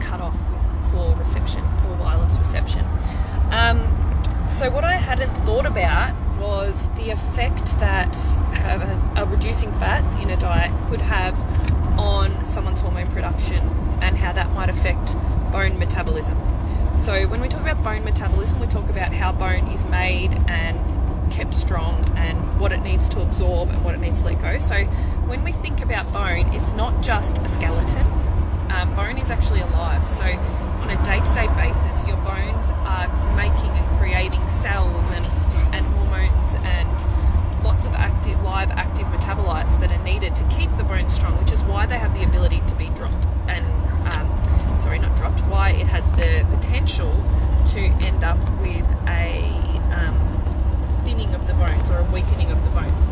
cut off with poor wireless reception. So what I hadn't thought about was the effect that reducing fats in a diet could have on someone's hormone production and how that might affect bone metabolism. So when we talk about bone metabolism, we talk about how bone is made and kept strong and what it needs to absorb and what it needs to let go. So when we think about bone, it's not just a skeleton. Bone is actually alive. So on a day-to-day basis, your bones are making and creating cells and hormones and lots of live active metabolites that are needed to keep the bone strong, which is why they have the ability to be dropped and why it has the potential to end up with a thinning of the bones or a weakening of the bones.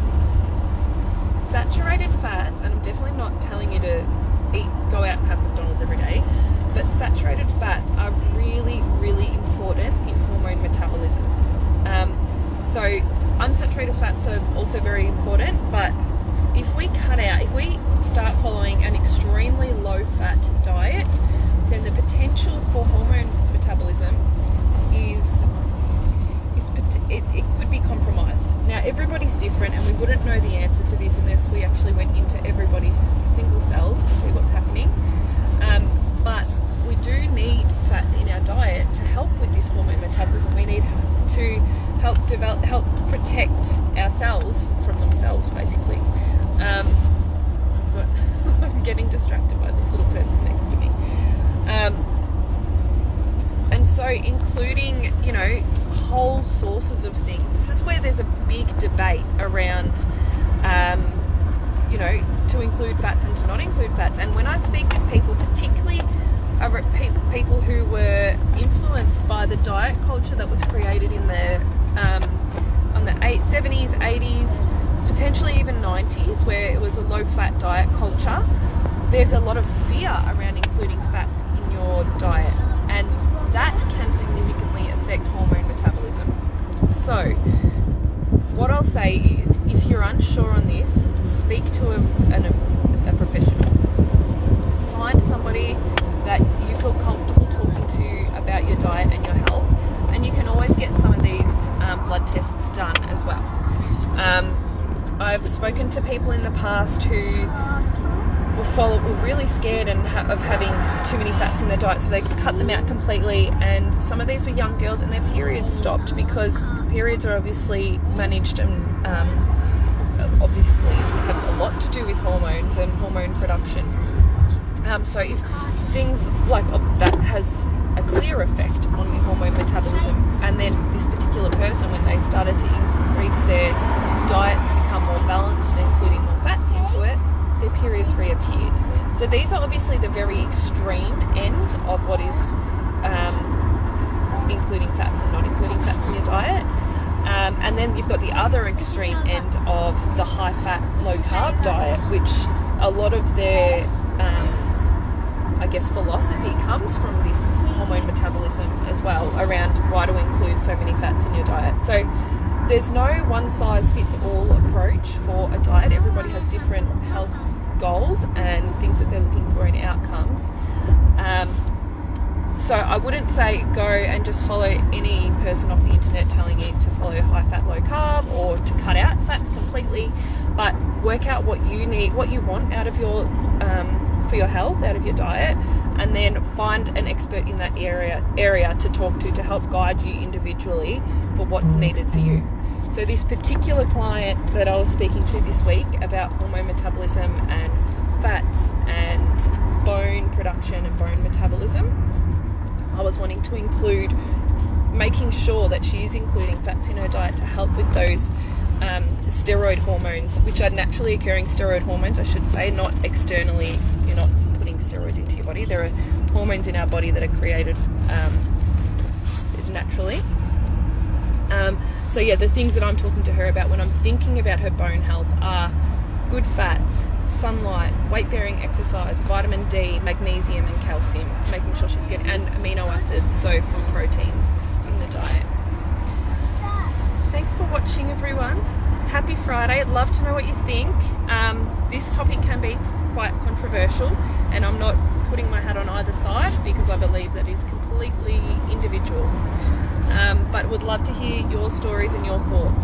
Saturated fats, and I'm definitely not telling you to go out and have McDonald's every day, but saturated fats are really, really important in hormone metabolism. So unsaturated fats are also very important, but if we start following an extremely low fat diet, then the potential for hormone metabolism it could be compromised. Now everybody's different and we wouldn't know the answer to this unless we actually went into everybody's single cells to see what's happening. But we do need fats in our diet to help with this hormone metabolism. We need to help protect our cells from themselves, basically. But I'm getting distracted by this little person next to me. And so including, whole sources of things. This is where there's a big debate around, to include fats and to not include fats. And when I speak with people, particularly people who were influenced by the diet culture that was created in the 70s, 80s, potentially even 90s, where it was a low-fat diet culture, there's a lot of fear around including fats in your diet, and that can significantly affect hormone metabolism. So what I'll say is, if you're unsure on this, speak to a professional. Find somebody that you feel comfortable talking to about your diet and your health, and you can always get some of these blood tests done as well. I've spoken to people in the past who were really scared of having too many fats in their diet, so they cut them out completely, and some of these were young girls and their periods stopped because periods are obviously managed and obviously have a lot to do with hormones and hormone production. So if things like that has a clear effect on your hormone metabolism, and then this particular person, when they started to increase their diet to become more balanced and including more fats into it, their periods reappeared. So these are obviously the very extreme end of what is including fats and not including fats in your diet. And then you've got the other extreme end of the high-fat, low-carb diet, which a lot of their philosophy comes from this hormone metabolism as well, around why to include so many fats in your diet. So there's no one-size-fits-all approach for a diet. Everybody has different health goals and things that they're looking for in outcomes. So I wouldn't say go and just follow any person off the internet telling you to follow high-fat, low-carb, or to cut out fats completely, but work out what you need, what you want out of your for your health, out of your diet, and then find an expert in that area to talk to help guide you individually for what's needed for you. So this particular client that I was speaking to this week about hormone metabolism and fats and bone production and bone metabolism, I was wanting to include making sure that she is including fats in her diet to help with those steroid hormones, which are naturally occurring steroid hormones, I should say, not externally. You're not putting steroids into your body. There are hormones in our body that are created naturally. So yeah, the things that I'm talking to her about when I'm thinking about her bone health are good fats, sunlight, weight-bearing exercise, vitamin D, magnesium and calcium, making sure she's getting, and amino acids, so full proteins in the diet. Thanks for watching, everyone. Happy Friday. I'd love to know what you think. This topic can be quite controversial, and I'm not putting my hat on either side because I believe that is completely individual. But would love to hear your stories and your thoughts.